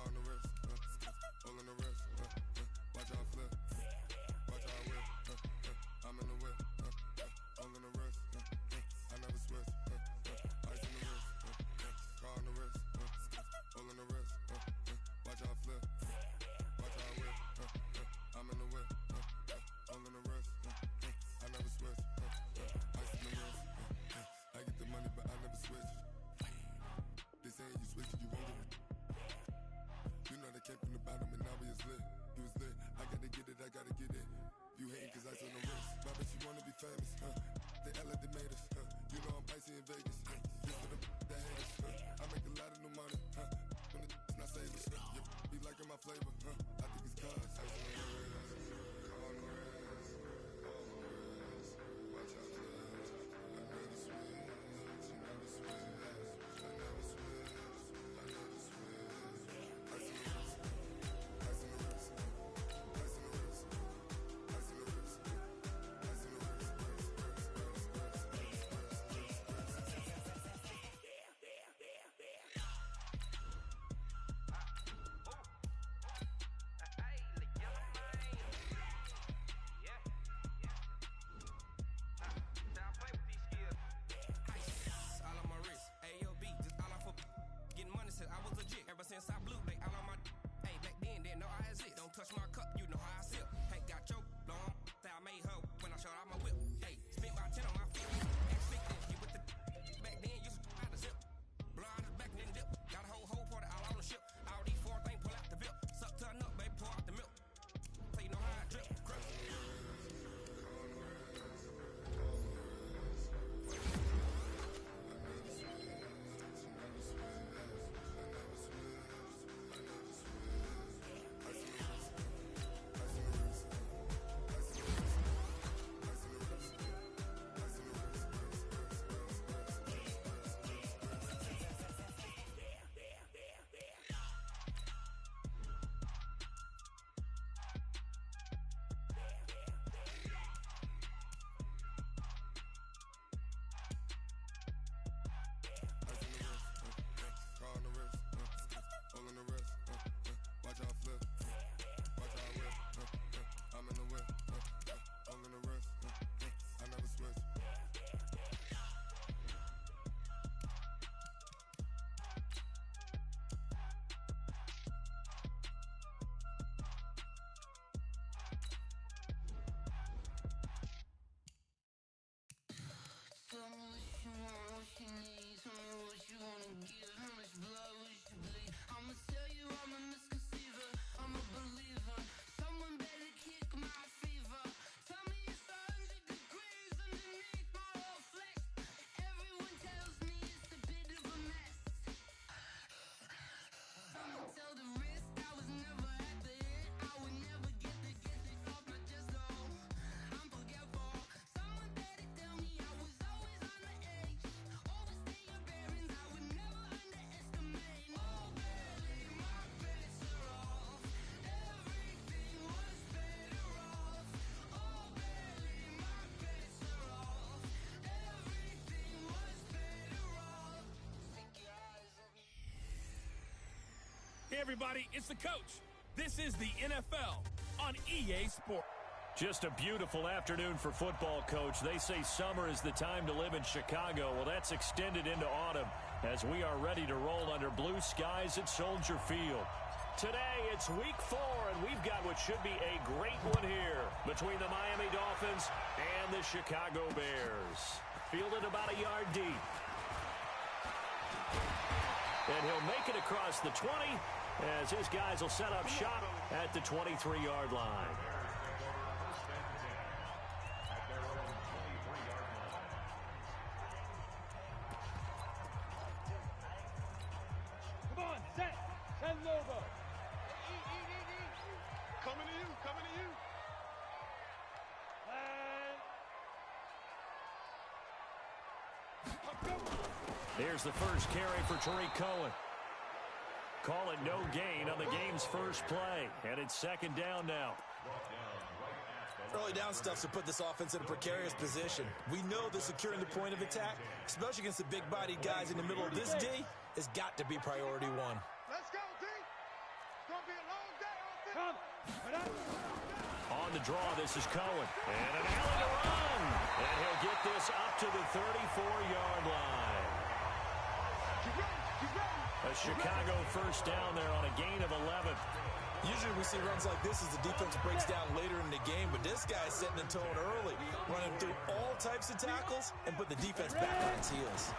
on the wrist, all in the wrist, watch how I flip, watch how I whip, I'm in the whip, all in the wrist, I never switch, ice in the wrist, car on the wrist, all in the wrist, watch how I flip, watch how I whip, I'm in the whip, all in the wrist, I never switch, ice in the wrist, I get the money but I never switch. They saying you switch it, you won't get it. You know they came from the bottom and now we is lit. You was lit, I gotta get it, I gotta get it. You hating cause ice on the wrist. My bitch, you wanna be famous, They act like they made us, You know I'm icy in Vegas, Just for the that hate us, I make a lot of new money, When the not saving, Be liking my flavor, I think it's cause ice on the wrist, on the wrist, on the wrist. Watch out, cuz I never switch, you never switch. I never switch, I never switch. Ice in the wrist, ice in the wrist, ice in the wrist, ice in the wrist, ice in the wrist, All on my wrist, AOB, just all off of getting money since I was legit. Ever since I blew, they all on my hey, back then, didn't know I exist. Don't touch my cup, you know how I sip. Hey, got your long, that I made her when I showed out my whip. Hey, spent my 10 on my feet. X-Victor, you with the back then, used to out the zip. Blind back then dip. Got a whole party all on the ship. All these four things pull out the VIP. Suck to a nut, baby, pour out the milk. So you know how I drip. Crap. Tell me what you want, what you need. Tell me what you wanna give. How much blood would you bleed? I'ma tell you I'm a misconceiver. I'm a believer. Someone better kick my fever. Tell me it's 100 degrees underneath my whole flesh. Everyone tells me it's a bit of a mess. I'ma tell the risk I was never at the hit. I would never get it off my chest though. I'm forgetful. Someone better tell me I was always on the edge. Overstay your bearings, I would never underestimate. Oh baby, my bets are off. Everything was better off. Oh baby, my bets are off. Everything was better off. Think your eyes on me. Hey everybody, it's the coach. This is the NFL on EA Sports. Just a beautiful afternoon for football, Coach. They say summer is the time to live in Chicago. Well, that's extended into autumn as we are ready to roll under blue skies at Soldier Field. Today, it's week 4, and we've got what should be a great one here between the Miami Dolphins and the Chicago Bears. Fielded about a yard deep. And he'll make it across the 20 as his guys will set up shop at the 23-yard line. Come on, set, send logo. Coming to you, coming to you. Here's the first carry for Tariq Cohen. Call it no gain on the game's first play, and it's second down now. Early down stuff to put this offense in a precarious position. We know that securing the point of attack, especially against the big-bodied guys in the middle of this D, has got to be priority one. Let's go, D. On the draw, this is Cohen. And an alley to run. And he'll get this up to the 34-yard line. A Chicago first down there on a gain of 11. Usually we see runs like this as the defense breaks down later in the game, but this guy's setting the tone early, running through all types of tackles and put the defense back on its heels.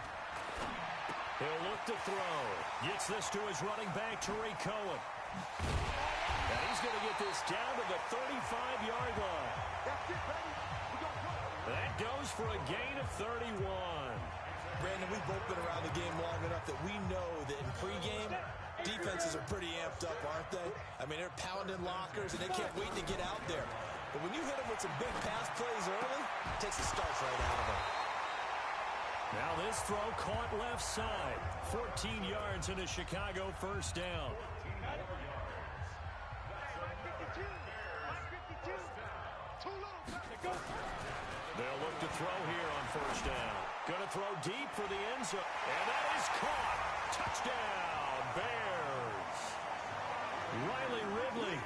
He'll look to throw. Gets this to his running back, Tariq Cohen. And he's going to get this down to the 35-yard line. That goes for a gain of 31. Brandon, we've both been around the game long enough that we know that in pregame, defenses are pretty amped up, aren't they? I mean, they're pounding lockers, and they can't wait to get out there. But when you hit them with some big pass plays early, it takes the starch right out of them. Now this throw caught left side. 14 yards and a Chicago first down. They'll look to throw here on first down. Going to throw deep for the end zone. And that is caught. Touchdown, Bears. Riley Ridley,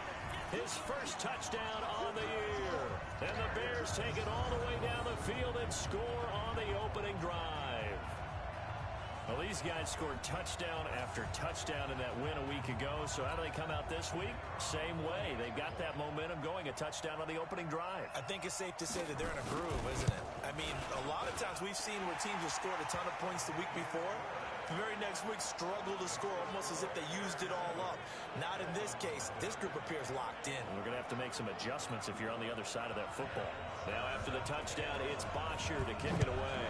his first touchdown on the year. And the Bears take it all the way down the field and score on the opening drive. Well, these guys scored touchdown after touchdown in that win a week ago. So how do they come out this week? Same way. They've got that momentum going, a touchdown on the opening drive. I think it's safe to say that they're in a groove, isn't it? I mean, a lot of times we've seen where teams have scored a ton of points the week before. The very next week struggle to score almost as if they used it all up. Not in this case. This group appears locked in. We're going to have to make some adjustments if you're on the other side of that football. Now after the touchdown, it's Bosher to kick it away.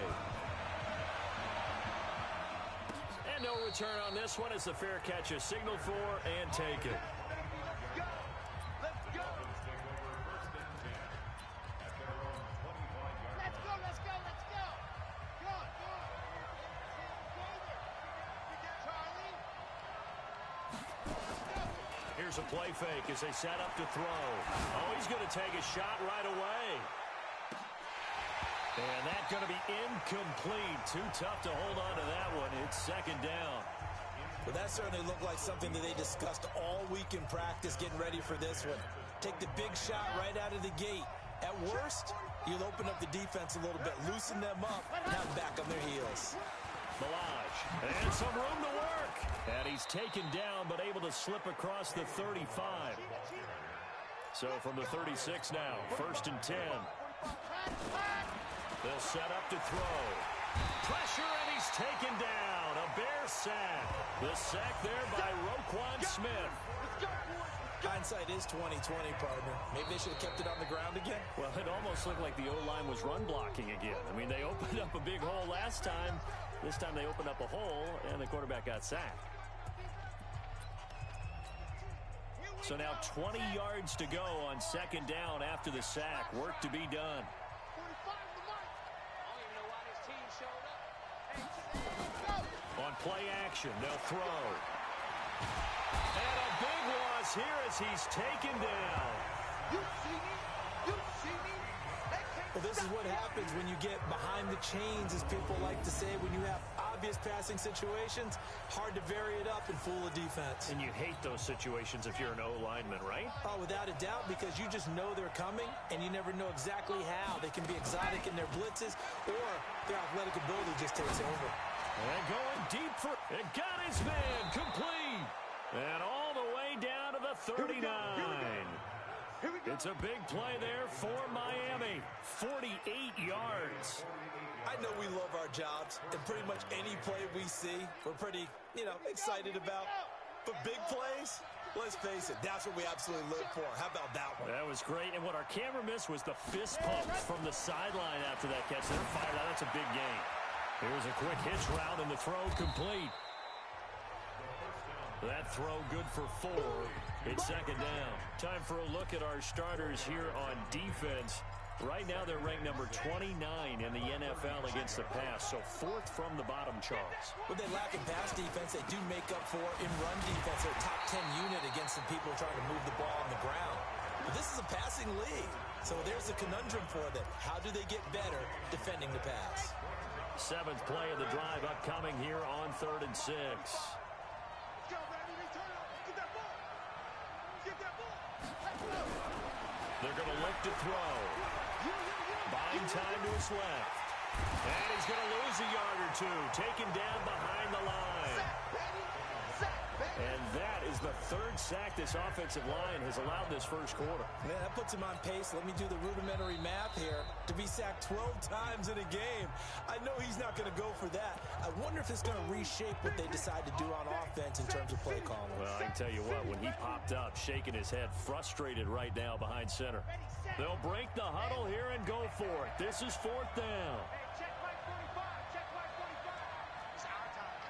And no return on this one as the fair catch is signaled for and taken. Here's a play fake as they set up to throw. Oh, he's going to take a shot right away. And that's going to be incomplete. Too tough to hold on to that one. It's second down. Well, that certainly looked like something that they discussed all week in practice getting ready for this one. Take the big shot right out of the gate. At worst, you'll open up the defense a little bit, loosen them up, have them back on their heels. Ballage, and some room to work. And he's taken down, but able to slip across the 35. So from the 36 now, 1st and 10. They'll set up to throw. Pressure, and he's taken down. A Bear sack. The sack there by Roquan Smith. Hindsight is 20/20, partner. Maybe they should have kept it on the ground again. Well, it almost looked like the O-line was run blocking again. I mean, they opened up a big hole last time. This time they opened up a hole, and the quarterback got sacked. So now 20 yards to go on second down after the sack. Work to be done. On play action, they'll throw. And a big loss here as he's taken down. Well, this is what happens when you get behind the chains, as people like to say, when you have obvious passing situations, hard to vary it up and fool a defense. And you hate those situations if you're an O-lineman, right? Oh, without a doubt, because you just know they're coming, and you never know exactly how. They can be exotic in their blitzes, or their athletic ability just takes over. And going deep for it. Got his man complete. And all the way down to the 39. It's a big play there for Miami. 48 yards. I know we love our jobs, and pretty much any play we see, we're pretty, excited about. But big plays, let's face it, that's what we absolutely live for. How about that one? That was great. And what our camera missed was the fist pumps from the sideline after that catch. They're fired out. That's a big gain. Here's a quick hitch route, and the throw complete. That throw good for 4. It's second down. Time for a look at our starters here on defense. Right now they're ranked number 29 in the NFL against the pass, so 4th from the bottom, Charles. What they lack in pass defense, they do make up for in run defense. They're a top 10 unit against some people trying to move the ball on the ground. But this is a passing league, so there's a conundrum for them. How do they get better defending the pass? 7th play of the drive upcoming here on 3rd and 6. They're going to look to throw. Buying time to his left. And he's going to lose a yard or two. Taken down behind the line. And that is the third sack this offensive line has allowed this first quarter. Man, that puts him on pace. Let me do the rudimentary math here. To be sacked 12 times in a game, I know he's not going to go for that. I wonder if it's going to reshape what they decide to do on offense in terms of play calling. Well, I can tell you what, when he popped up, shaking his head, frustrated right now behind center. They'll break the huddle here and go for it. This is fourth down. Check mark 45. Check mark 45. It's our time.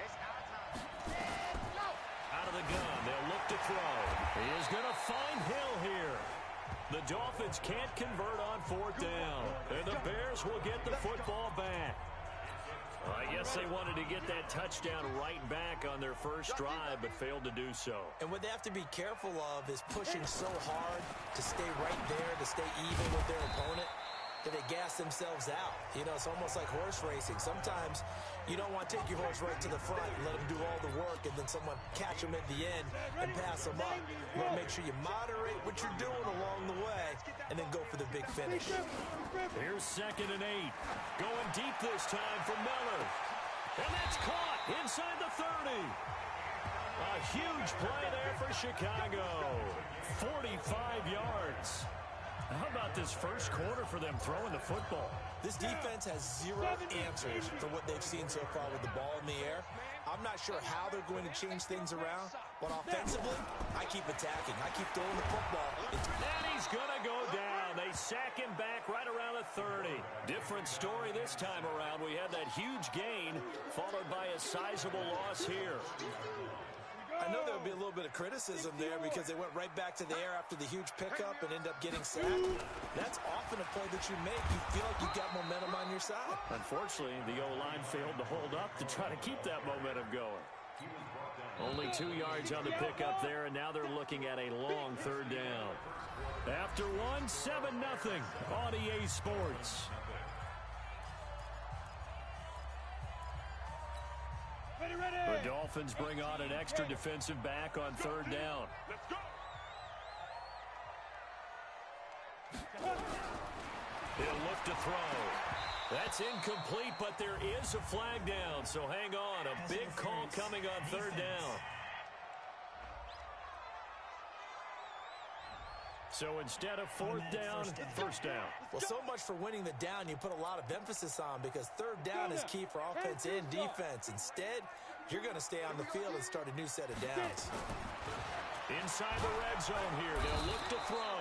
It's our time. Go! Out of the gun, they'll look to throw. He is going to find Hill here. The Dolphins can't convert on fourth down, and the Bears will get the football back. Well, I guess they wanted to get that touchdown right back on their first drive, but failed to do so. And what they have to be careful of is pushing so hard to stay right there, to stay even with their opponent, that they gas themselves out. You know, it's almost like horse racing. Sometimes you don't want to take your horse right to the front and let him do all the work, and then someone catch him at the end and pass him up. You want to make sure you moderate what you're doing along the way and then go for the big finish. Here's 2nd and 8. Going deep this time for Miller. And that's caught inside the 30. A huge play there for Chicago. 45 yards. How about this first quarter for them throwing the football? This defense has zero answers for what they've seen so far with the ball in the air. I'm not sure how they're going to change things around, but offensively, I keep attacking. I keep throwing the football. And he's going to go down. They sack him back right around the 30. Different story this time around. We had that huge gain followed by a sizable loss here. I know there would be a little bit of criticism there because they went right back to the air after the huge pickup and end up getting sacked. That's often a play that you make. You feel like you've got momentum on your side. Unfortunately, the O-line failed to hold up to try to keep that momentum going. Only 2 yards on the pickup there, and now they're looking at a long third down. After one, 7-0 on EA Sports. The Dolphins bring on an extra defensive back on third down. Let's go. He'll look to throw. That's incomplete, but there is a flag down, so hang on. A big call coming on third down. So instead of fourth down, first down. Well, so much for winning the down you put a lot of emphasis on because third down is key for offense and defense. Instead, you're going to stay on the field and start a new set of downs. Inside the red zone here, they'll look to throw.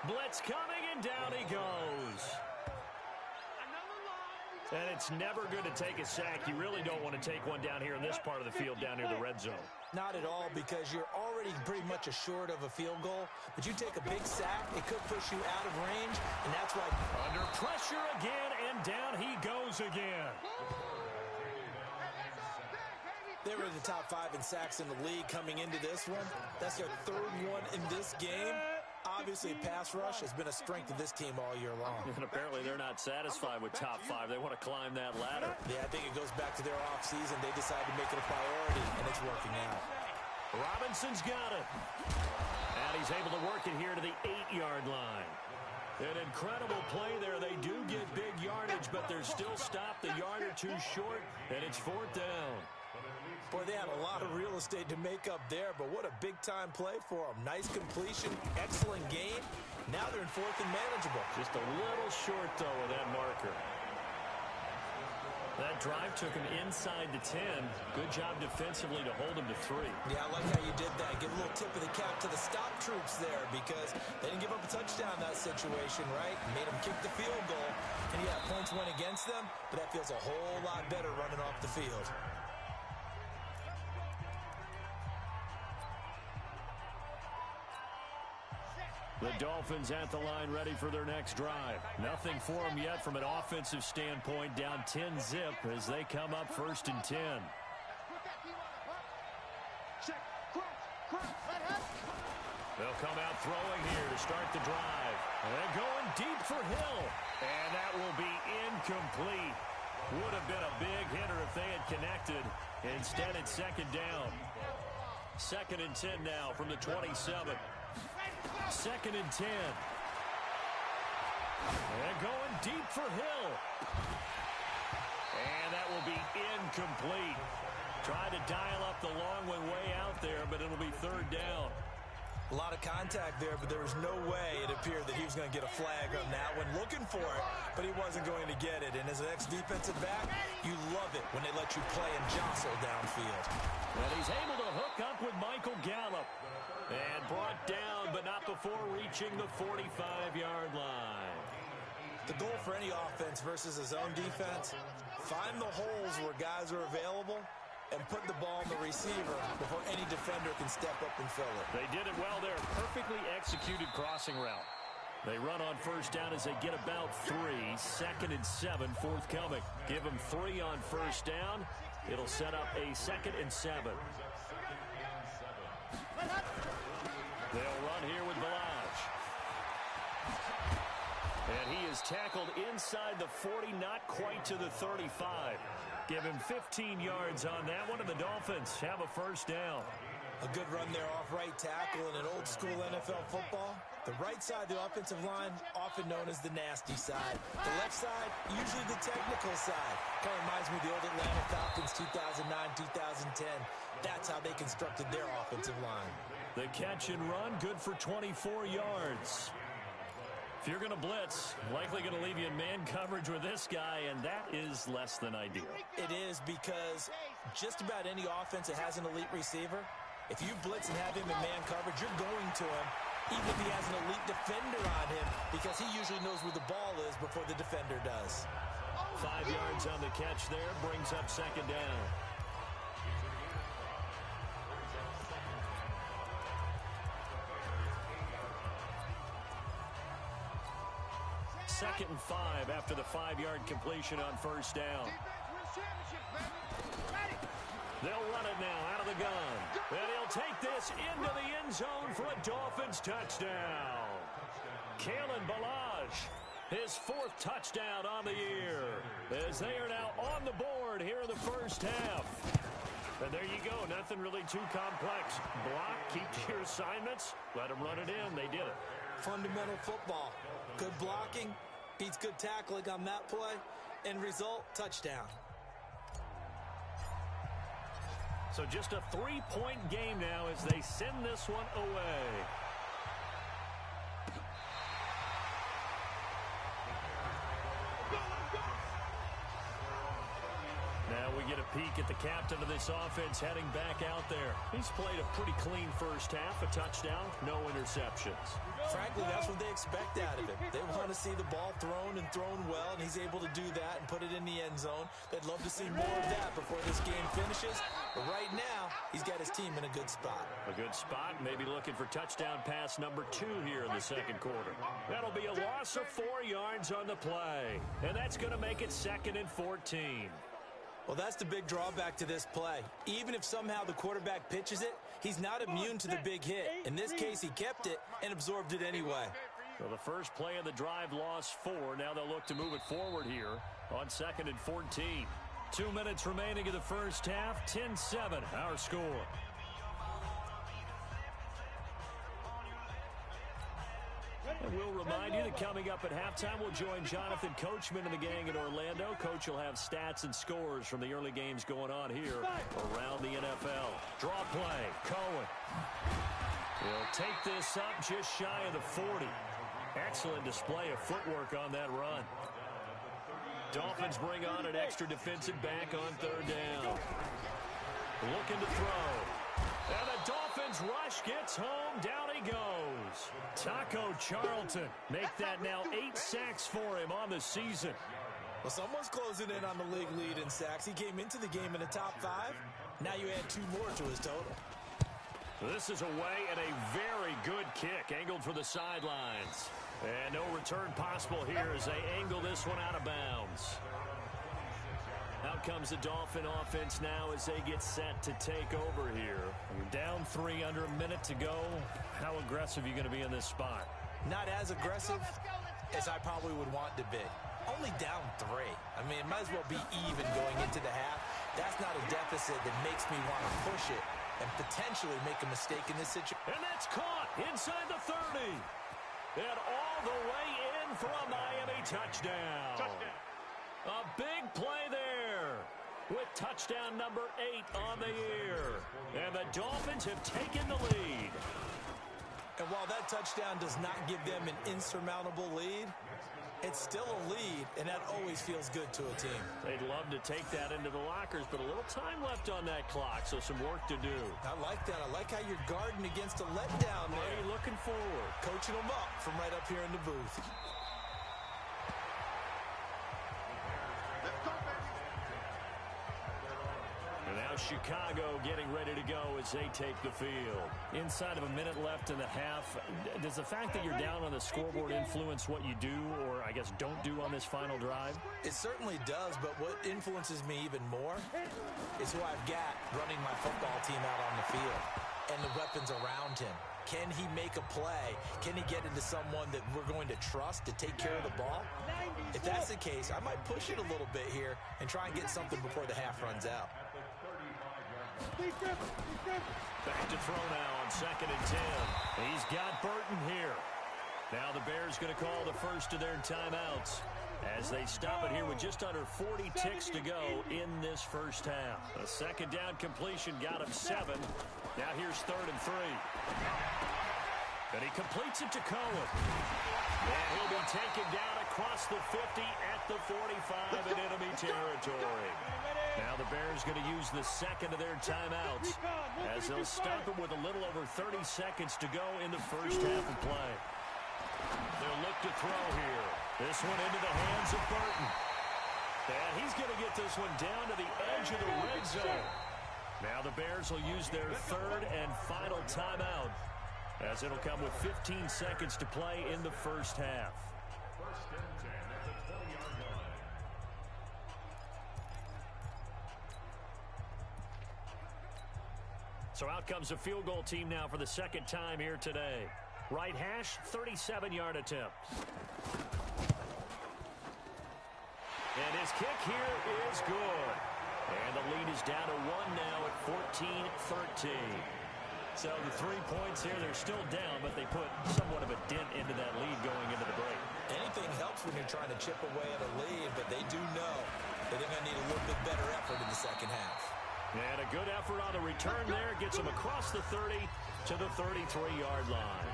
Blitz coming, and down he goes. And it's never good to take a sack. You really don't want to take one down here in this part of the field down near the red zone. Not at all, because you're already pretty much assured of a field goal. But you take a big sack, it could push you out of range, and that's why... Under pressure again, and down he goes again. They were in the top 5 in sacks in the league coming into this one. That's their third one in this game. Obviously, pass rush has been a strength of this team all year long. And apparently they're not satisfied with top 5. They want to climb that ladder. Yeah, I think it goes back to their offseason. They decided to make it a priority, and it's working out. Robinson's got it. And he's able to work it here to the 8-yard line. An incredible play there. They do get big yardage, but they're still stopped a yard or two short, and it's fourth down. Boy, they had a lot of real estate to make up there, but what a big-time play for them. Nice completion, excellent game. Now they're in fourth and manageable. Just a little short, though, of that marker. That drive took him inside the 10. Good job defensively to hold him to 3. Yeah, I like how you did that. Give a little tip of the cap to the stop troops there because they didn't give up a touchdown in that situation, right? Made them kick the field goal. And yeah, points went against them, but that feels a whole lot better running off the field. The Dolphins at the line ready for their next drive. Nothing for them yet from an offensive standpoint. Down 10-zip as they come up first and 10. They'll come out throwing here to start the drive. And going deep for Hill. And that will be incomplete. Would have been a big hitter if they had connected. Instead, it's second down. 2nd and 10 now from the 27. 2nd and 10. And going deep for Hill. And that will be incomplete. Tried to dial up the long one way out there, but it'll be 3rd down. A lot of contact there, but there was no way it appeared that he was going to get a flag on that one. Looking for it, but he wasn't going to get it. And as an ex-defensive back, you love it when they let you play and jostle downfield. And he's able to hook up with Michael Gallup. And brought down, but not before reaching the 45-yard line. The goal for any offense versus a zone defense, find the holes where guys are available and put the ball in the receiver before any defender can step up and fill it. They did it well there. Perfectly executed crossing route. They run on 1st down as they get about 3. 2nd and 7 forthcoming. Give them 3 on 1st down. It'll set up a 2nd and 7. They'll run here with Balaj. And he is tackled inside the 40, not quite to the 35. Give him 15 yards on that one, and the Dolphins have a 1st down. A good run there off right tackle in an old-school NFL football. The right side of the offensive line, often known as the nasty side. The left side, usually the technical side. Kind of reminds me of the old Atlanta Falcons 2009, 2010. That's how they constructed their offensive line. The catch and run, good for 24 yards. If you're going to blitz, likely going to leave you in man coverage with this guy, and that is less than ideal. It is, because just about any offense that has an elite receiver, if you blitz and have him in man coverage, you're going to him, even if he has an elite defender on him, because he usually knows where the ball is before the defender does. 5 yards on the catch there, brings up 2nd down. Second and 5 after the 5-yard completion on 1st down. They'll run it now out of the gun. And he'll take this into the end zone for a Dolphins touchdown. Kalen Balaj, his 4th touchdown on the year, as they are now on the board here in the 1st half. And there you go, nothing really too complex. Block, keep to your assignments, let them run it in. They did it. Fundamental football. Good blocking beats good tackling on that play. End result, touchdown. So just a 3-point game now as they send this one away. Now we get a peek at the captain of this offense heading back out there. He's played a pretty clean 1st half, a touchdown, no interceptions. Frankly, that's what they expect out of him. They want to see the ball thrown and thrown well, and he's able to do that and put it in the end zone. They'd love to see more of that before this game finishes. But right now, he's got his team in a good spot. A good spot, maybe looking for touchdown pass number 2 here in the 2nd quarter. That'll be a loss of 4 yards on the play. And that's going to make it 2nd and 14. Well, that's the big drawback to this play. Even if somehow the quarterback pitches it, he's not immune to the big hit. In this case, he kept it and absorbed it anyway. Well, the first play of the drive lost 4. Now they'll look to move it forward here on 2nd and 14. 2 minutes remaining in the 1st half. 10-7, our score. And we'll remind you that coming up at halftime, we'll join Jonathan Coachman and the gang in Orlando. Coach will have stats and scores from the early games going on here around the NFL. Draw play, Cohen. He'll take this up just shy of the 40. Excellent display of footwork on that run. Dolphins bring on an extra defensive back on 3rd down. Looking to throw. And the Dolphins rush gets home. Down he goes. Taco Charlton make that now 8 sacks for him on the season. Well, someone's closing in on the league lead in sacks. He came into the game in the top 5. Now you add 2 more to his total. This is away and a very good kick angled for the sidelines. And no return possible here as they angle this one out of bounds. Out comes the Dolphin offense now as they get set to take over here. Down 3, under a minute to go. How aggressive are you going to be in this spot? Not as aggressive as I probably would want to be. Only down 3. I mean, it might as well be even going into the half. That's not a deficit that makes me want to push it. and potentially make a mistake in this situation. And that's caught inside the 30. And all the way in for a Miami touchdown. A big play there with touchdown number 8 on the year. And the Dolphins have taken the lead. And while that touchdown does not give them an insurmountable lead, it's still a lead, and that always feels good to a team. They'd love to take that into the lockers, but a little time left on that clock, so some work to do. I like that. I like how you're guarding against a letdown there. Are you looking forward? Coaching them up from right up here in the booth. Chicago getting ready to go as they take the field. Inside of a minute left in the half, does the fact that you're down on the scoreboard influence what you do, or I guess don't do on this final drive? It certainly does, but what influences me even more is who I've got running my football team out on the field and the weapons around him. Can he make a play? Can he get into someone that we're going to trust to take care of the ball? If that's the case, I might push it a little bit here and try and get something before the half runs out. Back to throw now on 2nd and 10. He's got Burton here. Now the Bears going to call the first of their timeouts as they stop it here with just under 40 ticks to go in this first half. A second down completion got him 7. Now here's 3rd and 3. And he completes it to Cohen. And he'll be taken down across the 50 at the 45 in enemy territory. Now the Bears going to use the second of their timeouts as they'll stop it with a little over 30 seconds to go in the first half of play. They'll look to throw here. This one into the hands of Burton. And he's going to get this one down to the edge of the red zone. Now the Bears will use their 3rd and final timeout as it'll come with 15 seconds to play in the first half. So out comes a field goal team now for the second time here today. Right hash, 37-yard attempt. And his kick here is good. And the lead is down to 1 now at 14-13. So the 3 points here, they're still down, but they put somewhat of a dent into that lead going into the break. Anything helps when you're trying to chip away at a lead, but they do know that they're going to need a little bit better effort in the second half. And a good effort on the return there gets them across the 30 to the 33-yard line.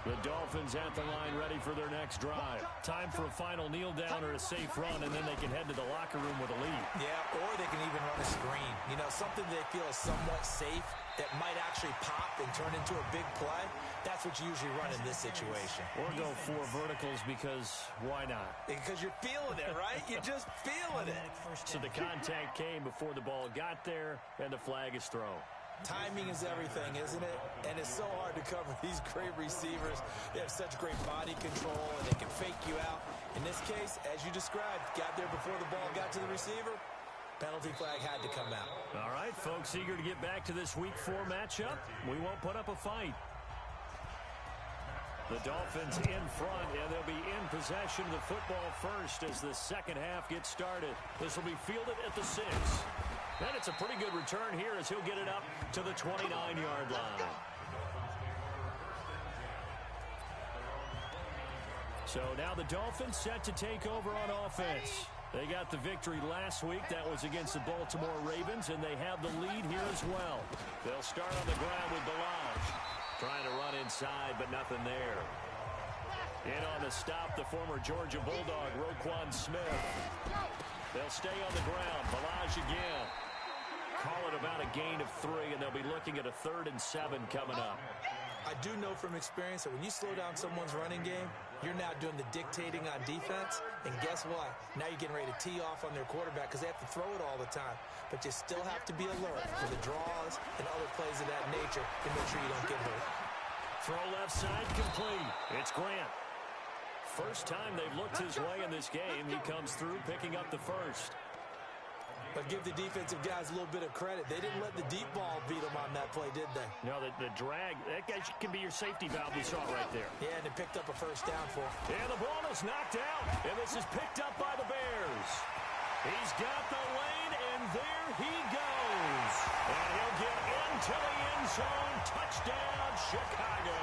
The Dolphins at the line ready for their next drive. Time for a final kneel down or a safe run, and then they can head to the locker room with a lead. Yeah, or they can even run a screen. You know, something they feel is somewhat safe that might actually pop and turn into a big play. That's what you usually run in this situation. Or go 4 verticals because why not? Because you're feeling it, right? You're just feeling it. So the contact came before the ball got there, and the flag is thrown. Timing is everything, isn't it? And it's so hard to cover these great receivers. They have such great body control, and they can fake you out. In this case, as you described, got there before the ball got to the receiver. Penalty flag had to come out. All right, folks, eager to get back to this Week 4 matchup. We won't put up a fight. The Dolphins in front, and they'll be in possession of the football first as the second half gets started. This will be fielded at the 6. And it's a pretty good return here as he'll get it up to the 29-yard line. So now the Dolphins set to take over on offense. They got the victory last week. That was against the Baltimore Ravens, and they have the lead here as well. They'll start on the ground with Balaj. Trying to run inside, but nothing there. In on the stop, the former Georgia Bulldog, Roquan Smith. They'll stay on the ground. Balaj again. Call it about a gain of 3, and they'll be looking at a 3rd and 7 coming up. I do know from experience that when you slow down someone's running game, you're now doing the dictating on defense. And guess what? Now you're getting ready to tee off on their quarterback because they have to throw it all the time. But you still have to be alert for the draws and other plays of that nature to make sure you don't get hurt. Throw left side complete. It's Grant. First time they've looked his way in this game. He comes through picking up the first. But give the defensive guys a little bit of credit. They didn't let the deep ball beat them on that play, did they? No, the drag, that guy can be your safety valve. We saw it right there. Yeah, and they picked up a first down for him. And the ball is knocked out, and this is picked up by the Bears. He's got the lane, and there he goes. And he'll get into zone. Touchdown, Chicago.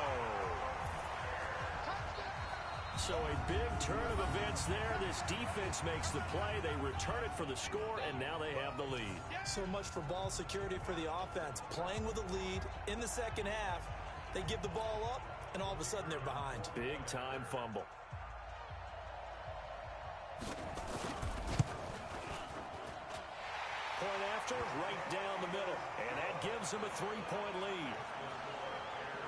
So a big turn of events there. This defense makes the play. They return it for the score, and now they have the lead. So much for ball security for the offense. Playing with a lead in the second half. They give the ball up, and all of a sudden they're behind. Big-time fumble. Point after, right down the middle. And that gives them a 3-point lead.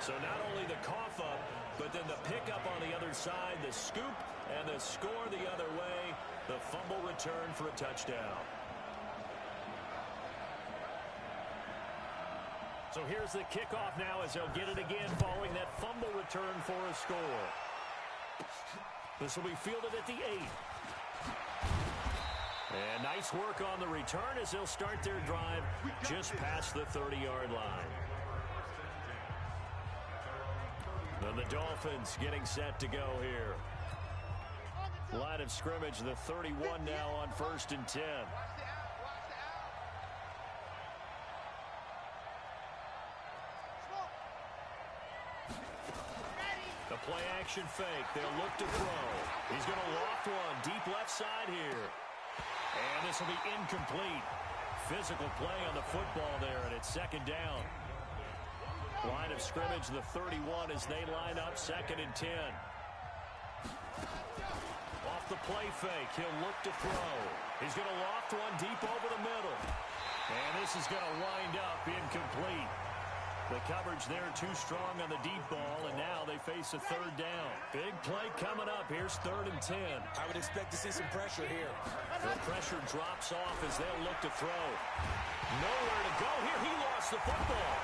So not only the cough up, but then the pickup on the other side, the scoop, and the score the other way. The fumble return for a touchdown. So here's the kickoff now as they'll get it again following that fumble return for a score. This will be fielded at the 8. And nice work on the return as they'll start their drive just past the 30-yard line. And the Dolphins getting set to go here. Line of scrimmage, the 31 now on 1st and 10. The play action fake. They'll look to throw. He's going to loft one deep left side here. And this will be incomplete. Physical play on the football there, and it's 2nd down. Line of scrimmage, the 31 as they line up 2nd and 10. Off the play fake, he'll look to throw. He's going to loft one deep over the middle. And this is going to wind up incomplete. The coverage there too strong on the deep ball, and now they face a 3rd down. Big play coming up. Here's 3rd and 10. I would expect to see some pressure here. The pressure drops off as they'll look to throw. Nowhere to go here. He lost the football.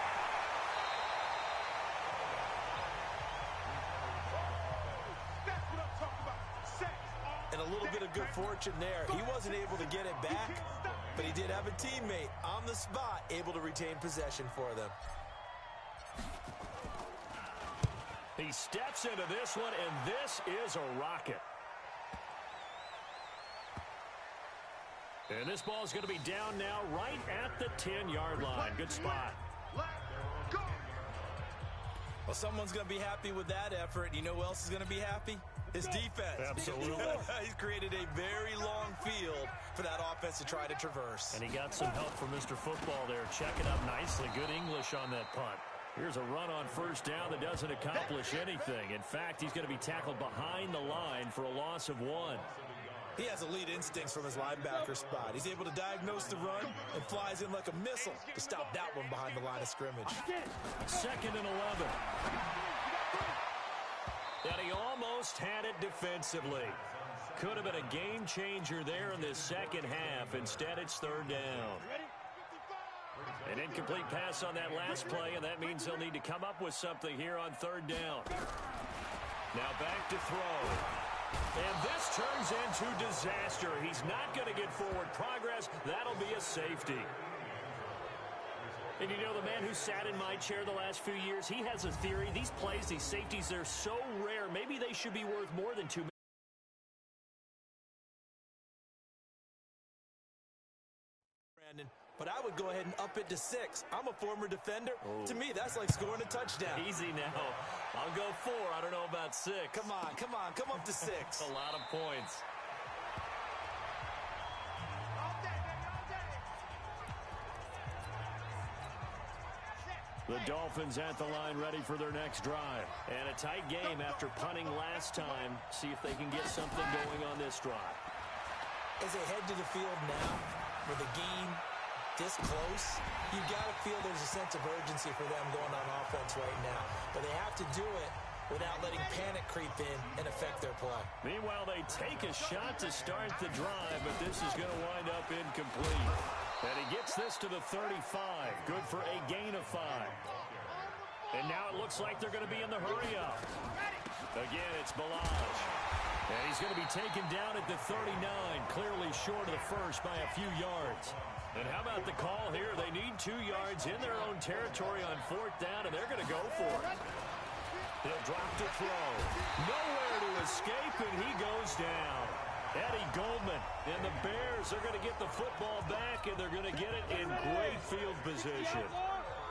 That's what I'm talking about. Sex. And a little bit of good fortune there. He wasn't able to get it back, but he did have a teammate on the spot able to retain possession for them. He steps into this one, and this is a rocket. And this ball is going to be down now right at the 10-yard line. Good spot. Well, someone's going to be happy with that effort. You know who else is going to be happy? His defense. Absolutely. He's created a very long field for that offense to try to traverse. And he got some help from Mr. Football there, checking up nicely. Good English on that punt. Here's a run on 1st down that doesn't accomplish anything. In fact, he's going to be tackled behind the line for a loss of 1. He has elite instincts from his linebacker spot. He's able to diagnose the run and flies in like a missile to stop that one behind the line of scrimmage. 2nd and 11. And he almost had it defensively. Could have been a game changer there in this second half. Instead, it's 3rd down. An incomplete pass on that last play, and that means they'll need to come up with something here on 3rd down. Now back to throw. And this turns into disaster. He's not going to get forward progress. That'll be a safety. And you know, the man who sat in my chair the last few years, he has a theory. These plays, these safeties, they're so rare. Maybe they should be worth more than 2 Brandon, but I would go ahead and up it to 6. I'm a former defender. Oh. To me, that's like scoring a touchdown. Easy now. I'll go 4. I don't know about 6. Come on. Come up to 6. That's a lot of points. The Dolphins at the line ready for their next drive. And a tight game after punting last time. See if they can get something going on this drive. As they head to the field now, with the game this close, you've got to feel there's a sense of urgency for them going on offense right now. But they have to do it without letting panic creep in and affect their play. Meanwhile, they take a shot to start the drive, but this is going to wind up incomplete. And he gets this to the 35. Good for a gain of 5. And now it looks like they're going to be in the hurry up. Again, it's Ballage. And he's going to be taken down at the 39, clearly short of the first by a few yards. And how about the call here? They need 2 yards in their own territory on 4th down, and they're going to go for it. He'll drop to throw. Nowhere to escape, and he goes down. Eddie Goldman and the Bears are going to get the football back, and they're going to get it in great field position.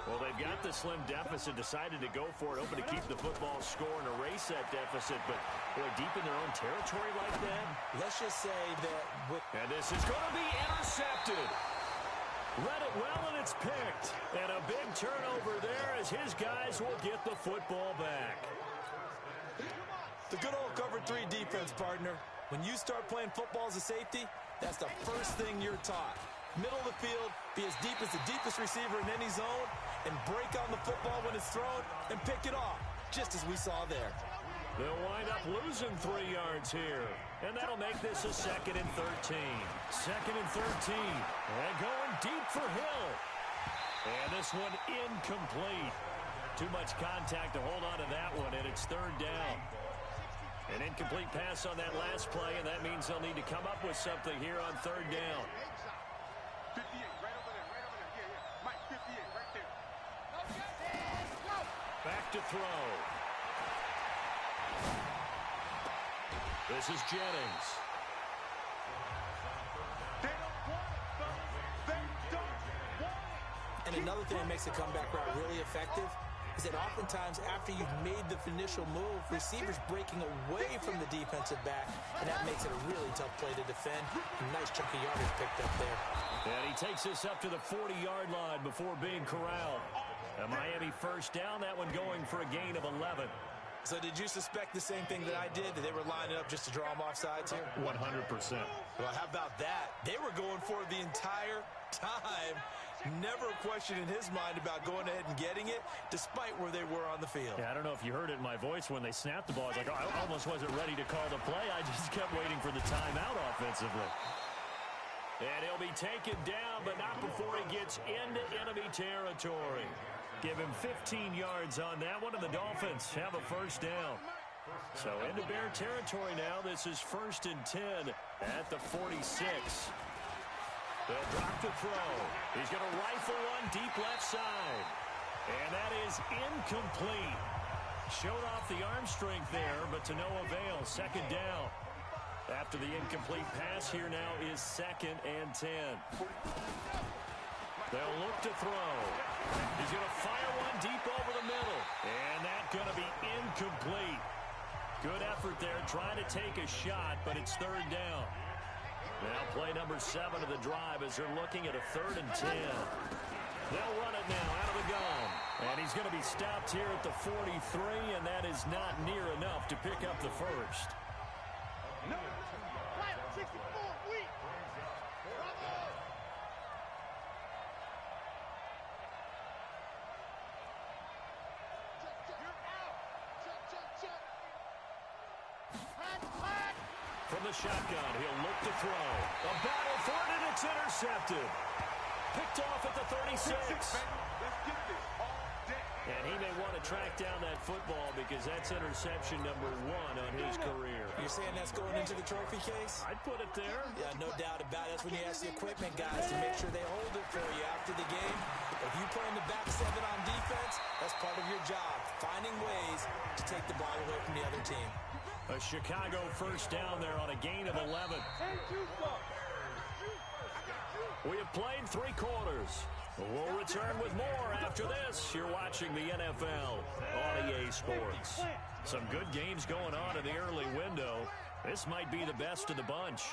Well, they've got the slim deficit, decided to go for it, hoping to keep the football score and erase that deficit. But, boy, deep in their own territory like that. Let's just say that and this is going to be intercepted. Read it well, and it's picked. And a big turnover there as his guys will get the football back. The good old cover 3 defense, partner. When you start playing football as a safety, that's the first thing you're taught. Middle of the field, be as deep as the deepest receiver in any zone, and break on the football when it's thrown and pick it off, just as we saw there. They'll wind up losing 3 yards here, and that'll make this a 2nd and 13. 2nd and 13, and going deep for Hill. And this one incomplete. Too much contact to hold on to that one, and it's 3rd down. An incomplete pass on that last play, and that means they'll need to come up with something here on 3rd down. 58, right over there, right over there. Yeah. Mike, 58, right there. Back to throw. This is Jennings. They don't want it, fellas. They don't want it. And another thing that makes the comeback route really effective is that oftentimes after you've made the initial move, receivers breaking away from the defensive back, and that makes it a really tough play to defend. A nice chunk of yardage picked up there. And he takes this up to the 40-yard line before being corralled. A Miami 1st down, that one going for a gain of 11. So did you suspect the same thing that I did, that they were lining up just to draw them off sides here? 100%. Well, how about that? They were going for it the entire time. Never a question in his mind about going ahead and getting it, despite where they were on the field. Yeah, I don't know if you heard it in my voice when they snapped the ball. I was like, oh, I almost wasn't ready to call the play. I just kept waiting for the timeout offensively. And he'll be taken down, but not before he gets into enemy territory. Give him 15 yards on that one, and the Dolphins have a 1st down. So into Bear territory now. This is 1st and 10 at the 46. They'll drop to throw. He's going to rifle one deep left side. And that is incomplete. Showed off the arm strength there, but to no avail. 2nd down. After the incomplete pass, here now is 2nd and 10. They'll look to throw. He's going to fire one deep over the middle. And that's going to be incomplete. Good effort there, trying to take a shot, but it's 3rd down. Now play number 7 of the drive as they're looking at a 3rd and 10. They'll run it now out of the gun. And he's going to be stopped here at the 43, and that is not near enough to pick up the 1st. No. Right, 64, weak. Bravo. You're out. Check. Hot. From the shotgun, he'll look to throw. A battle for it, and it's intercepted. Picked off at the 36. Let's get this all day. And he may want to track down that football because that's interception number 1 on his career. You're saying that's going into the trophy case? I'd put it there. Yeah, no doubt about it. That's when you ask the equipment guys to make sure they hold it for you after the game. If you play in the back 7 on defense, that's part of your job, finding ways to take the ball away from the other team. A Chicago 1st down there on a gain of 11. We have played 3 quarters. We'll return with more after this. You're watching the NFL on EA Sports. Some good games going on in the early window. This might be the best of the bunch.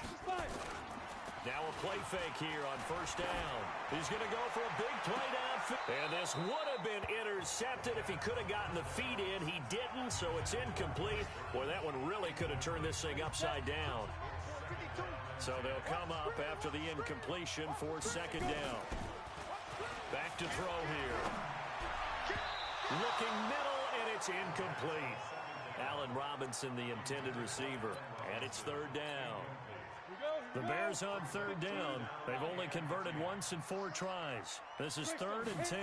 Now a play fake here on 1st down. He's going to go for a big play downfield. And this would have been intercepted if he could have gotten the feet in. He didn't, so it's incomplete. Boy, that one really could have turned this thing upside down. So they'll come up after the incompletion for 2nd down. Back to throw here. Looking middle, and it's incomplete. Allen Robinson, the intended receiver. And it's 3rd down. The Bears on 3rd down. They've only converted once in 4 tries. This is 3rd and 10.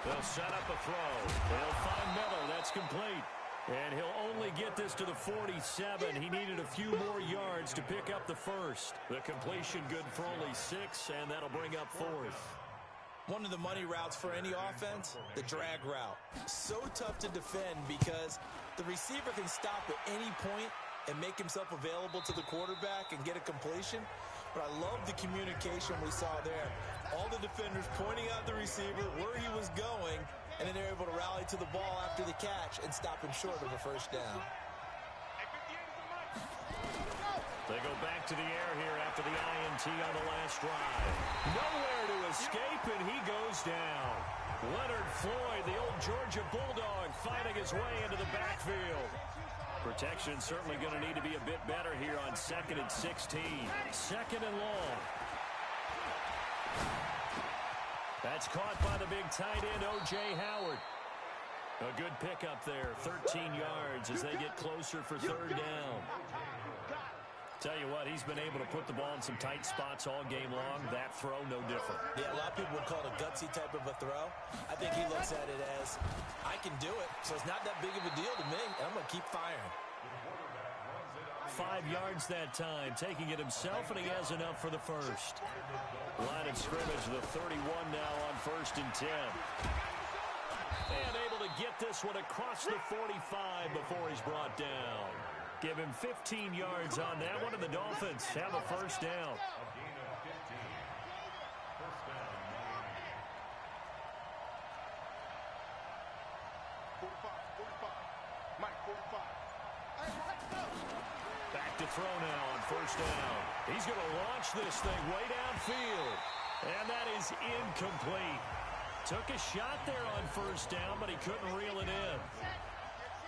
They'll set up a throw. They'll find Miller. That's complete. And he'll only get this to the 47. He needed a few more yards to pick up the 1st. The completion good for only 6, and that'll bring up 4th. One of the money routes for any offense, the drag route. So tough to defend because the receiver can stop at any point and make himself available to the quarterback and get a completion. but I love the communication we saw there. All the defenders pointing out the receiver where he was going, and then they're able to rally to the ball after the catch and stop him short of a first down. They go back to the air here after the INT on the last drive. Nowhere to escape, and he goes down. Leonard Floyd, the old Georgia Bulldog, fighting his way into the backfield. Protection certainly going to need to be a bit better here on 2nd and 16. 2nd and long. That's caught by the big tight end, O.J. Howard. A good pickup there, 13 yards as they get closer for 3rd down. Tell you what, he's been able to put the ball in some tight spots all game long. That throw, no different. Yeah, a lot of people would call it a gutsy type of a throw. I think he looks at it as, I can do it, so it's not that big of a deal to me, and I'm going to keep firing. 5 yards that time, taking it himself, and he has enough for the first. Line of scrimmage, the 31 now on 1st and 10. And able to get this one across the 45 before he's brought down. Give him 15 yards on that one, and the Dolphins have a first down. Back to throw now on 1st down. He's going to launch this thing way downfield. And that is incomplete. Took a shot there on 1st down, but he couldn't reel it in.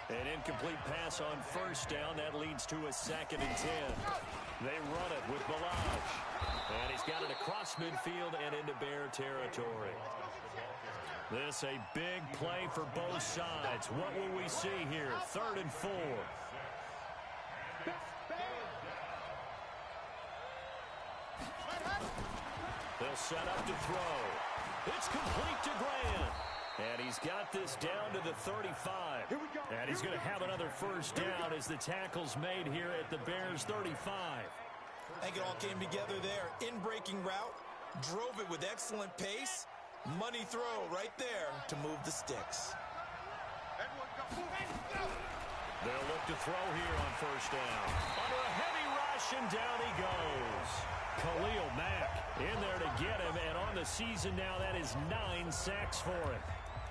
An incomplete pass on 1st down. That leads to a 2nd and 10. They run it with Balaj. And he's got it across midfield and into Bear territory. This a big play for both sides. What will we see here? 3rd and 4. They'll set up to throw. It's complete to Grant. And he's got this down to the 35. And he's going to have another first down as the tackle's made here at the Bears 35. I think it all came together there. In-breaking route, drove it with excellent pace. Money throw right there to move the sticks. They'll look to throw here on 1st down. Under a heavy rush, and down he goes. Khalil Mack in there to get him, and on the season now, that is 9 sacks for him.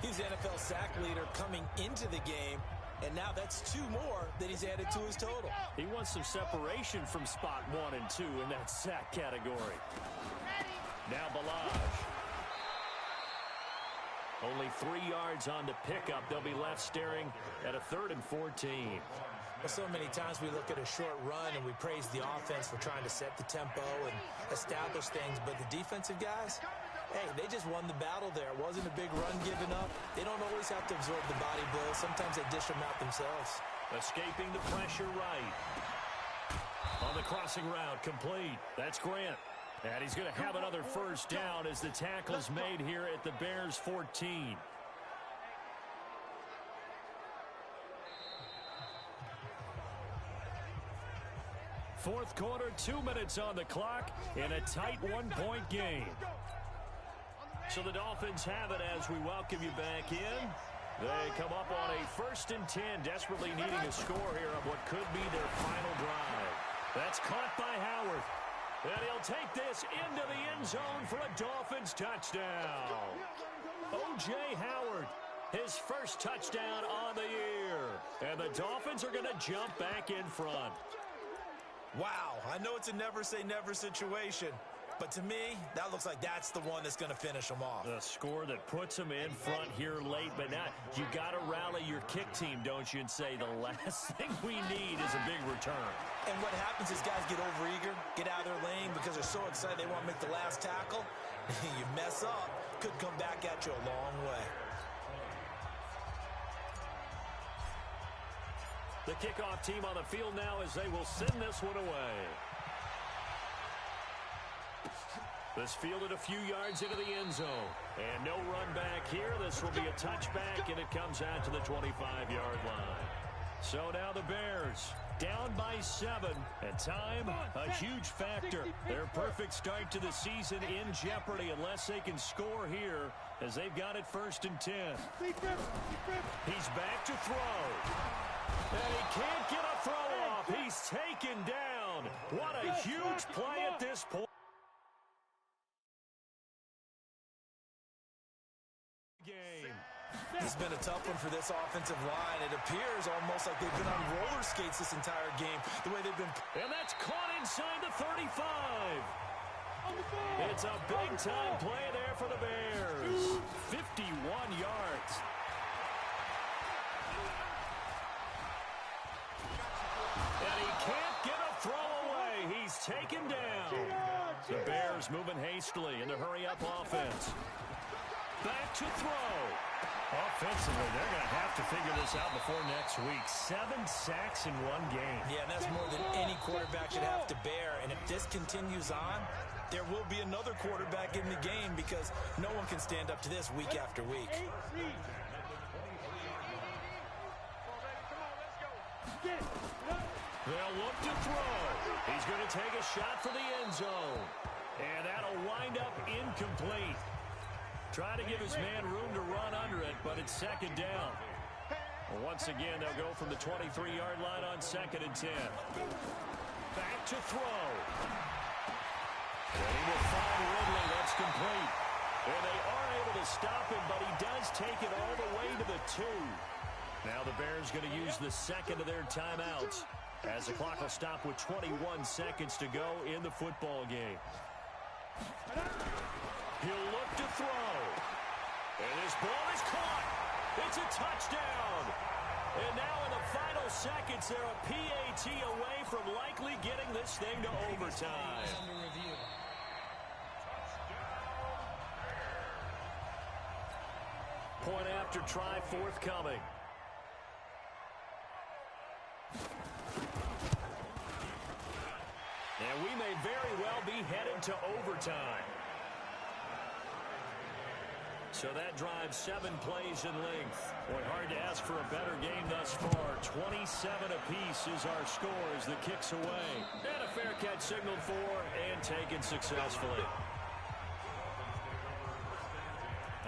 He's the NFL sack leader coming into the game, and now that's 2 more that he's added to his total. He wants some separation from spot 1 and 2 in that sack category. Now Balaj. Only 3 yards on the pickup. They'll be left staring at a 3rd and 14. Well, so many times we look at a short run and we praise the offense for trying to set the tempo and establish things, but the defensive guys, hey, they just won the battle there. It wasn't a big run given up. They don't always have to absorb the body blows. Sometimes they dish them out themselves. Escaping the pressure right. On the crossing route, complete. That's Grant. And he's going to have another first down as the tackle's made here at the Bears 14. Fourth quarter, 2 minutes on the clock in a tight 1-point game. So the Dolphins have it as we welcome you back in. They come up on a 1st and 10, desperately needing a score here on what could be their final drive. That's caught by Howard. And he'll take this into the end zone for a Dolphins touchdown. O.J. Howard, his first touchdown on the year. And the Dolphins are going to jump back in front. Wow, I know it's a never-say-never situation, but to me, that looks like that's the one that's going to finish them off. The score that puts them in front here late, but now you got to rally your kick team, don't you, and say the last thing we need is a big return. And what happens is guys get overeager, get out of their lane because they're so excited they want to make the last tackle. You mess up, could come back at you a long way. The kickoff team on the field now as they will send this one away. This fielded a few yards into the end zone. And no run back here. This will be a touchback, and it comes out to the 25-yard line. So now the Bears down by 7. And time, a huge factor. Their perfect start to the season in jeopardy unless they can score here as they've got it 1st and 10. He's back to throw. And he can't get a throw off. He's taken down. What a huge play at at this point. Game. It's been a tough one for this offensive line. It appears almost like they've been on roller skates this entire game, the way they've been. And that's caught inside the 35. It's a big-time play there for the Bears. 51 yards. And he can't get a throw away. He's taken down. The Bears moving hastily in the hurry-up offense. Back to throw. Offensively, they're going to have to figure this out before next week. 7 sacks in one game. Yeah, and that's more than any quarterback should have to bear. And if this continues on, there will be another quarterback in the game because no one can stand up to this week after week. They'll look to throw. He's going to take a shot for the end zone. And that'll wind up incomplete. Try to give his man room to run under it, but it's second down. Once again, they'll go from the 23-yard line on 2nd and 10. Back to throw. And he will find Ridley. That's complete. And they are able to stop him, but he does take it all the way to the 2. Now the Bears going to use the second of their timeouts as the clock will stop with 21 seconds to go in the football game. He'll look to throw. And his ball is caught. It's a touchdown. And now in the final seconds, they're a PAT away from likely getting this thing to overtime. Point after try forthcoming. And we may very well be headed to overtime. So that drives 7 plays in length. Boy, hard to ask for a better game thus far. 27 apiece is our score as the kick's away. And a fair catch signaled for and taken successfully.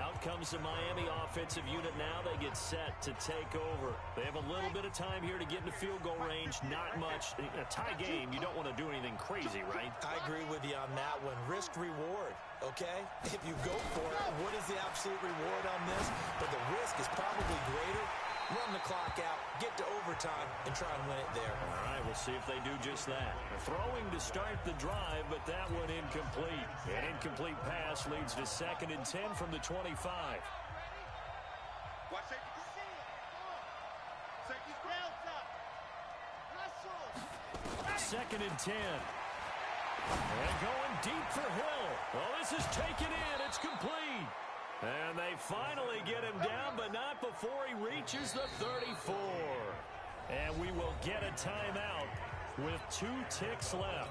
Out comes the Miami offensive unit now. They get set to take over. They have a little bit of time here to get into field goal range. Not much. In a tie game, you don't want to do anything crazy, right? I agree with you on that one. Risk reward, okay? If you go for it, what is the absolute reward on this? But the risk is probably greater. Run the clock out, get to overtime, and try and win it there. All right, we'll see if they do just that. Throwing to start the drive, but that one incomplete. An incomplete pass leads to 2nd and 10 from the 25. Watch safety. Safety's ground up. Hustle. 2nd and 10. And going deep for Hill. Well, this is taken in. It's complete. And they finally get him down, but not before he reaches the 34. And we will get a timeout with 2 ticks left.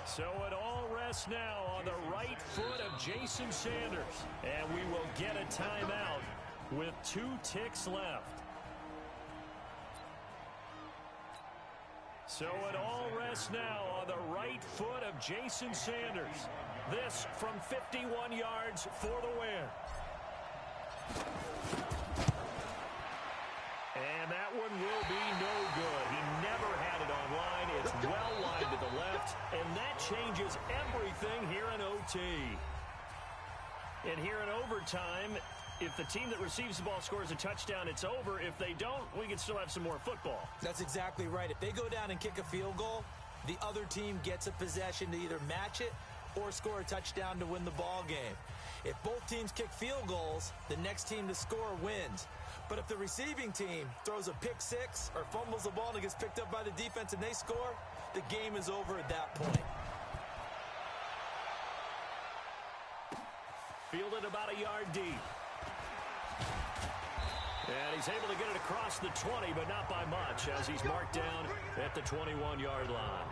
So it all rests now on the right foot of Jason Sanders. And we will get a timeout with 2 ticks left. So it all rests now on the right foot of Jason Sanders. This from 51 yards for the win. And that one will be no good. He never had it on line. It's well lined to the left, and that changes everything here in OT. And here in overtime, if the team that receives the ball scores a touchdown, it's over. If they don't, we can still have some more football. That's exactly right. If they go down and kick a field goal, the other team gets a possession to either match it or score a touchdown to win the ball game. If both teams kick field goals, the next team to score wins. But if the receiving team throws a pick six or fumbles the ball and it gets picked up by the defense and they score, the game is over at that point. Fielded about a yard deep. And he's able to get it across the 20, but not by much, as he's marked down at the 21-yard line.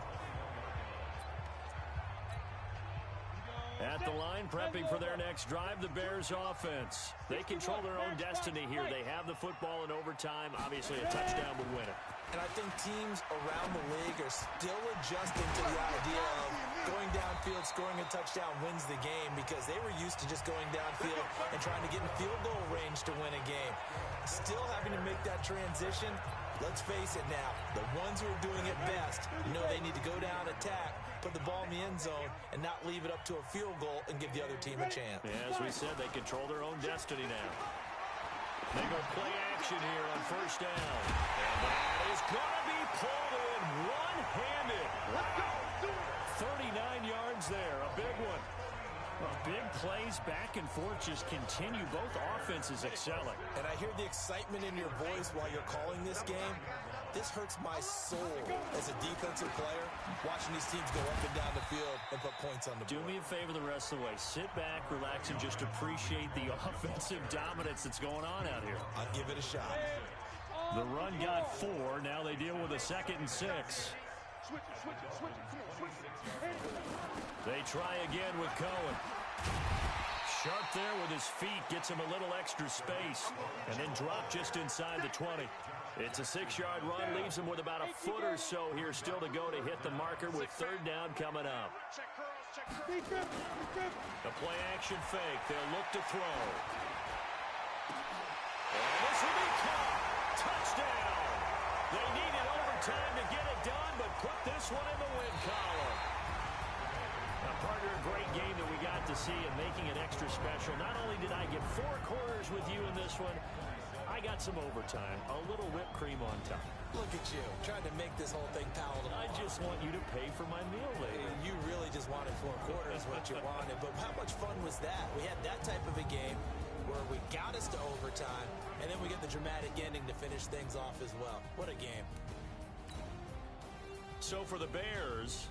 At the line, prepping for their next drive, the Bears offense. They control their own destiny here. They have the football in overtime. Obviously, a touchdown would win it. And I think teams around the league are still adjusting to the idea of going downfield, scoring a touchdown wins the game because they were used to just going downfield and trying to get in field goal range to win a game. Still having to make that transition. Let's face it now, the ones who are doing it best know they need to go down, attack, put the ball in the end zone, and not leave it up to a field goal and give the other team a chance. Yeah, as we said, they control their own destiny now. They go play action here on first down. And that is going to be pulled in one-handed. 39 yards there, a big one. Well, big plays back and forth just continue. Both offenses excelling. And I hear the excitement in your voice while you're calling this game. This hurts my soul as a defensive player, watching these teams go up and down the field and put points on the board. Do me a favor the rest of the way. Sit back, relax, and just appreciate the offensive dominance that's going on out here. I'll give it a shot. The run got 4. Now they deal with a 2nd and 6. They try again with Cohen. Sharp there with his feet, gets him a little extra space, and then drop just inside the 20. It's a 6-yard run, leaves him with about a foot or so here still to go to hit the marker with 3rd down coming up. The play action fake, they'll look to throw. And this will be caught. Touchdown. They needed overtime to get it done, but put this one in the win column. Now, partner, a great game that we got to see and making it extra special. Not only did I get 4 quarters with you in this one, I got some overtime, a little whipped cream on top. Look at you, trying to make this whole thing palatable. I just want you to pay for my meal later. You really just wanted 4 quarters, what you wanted. But how much fun was that? We had that type of a game where we got us to overtime, and then we get the dramatic ending to finish things off as well. What a game. So for the Bears,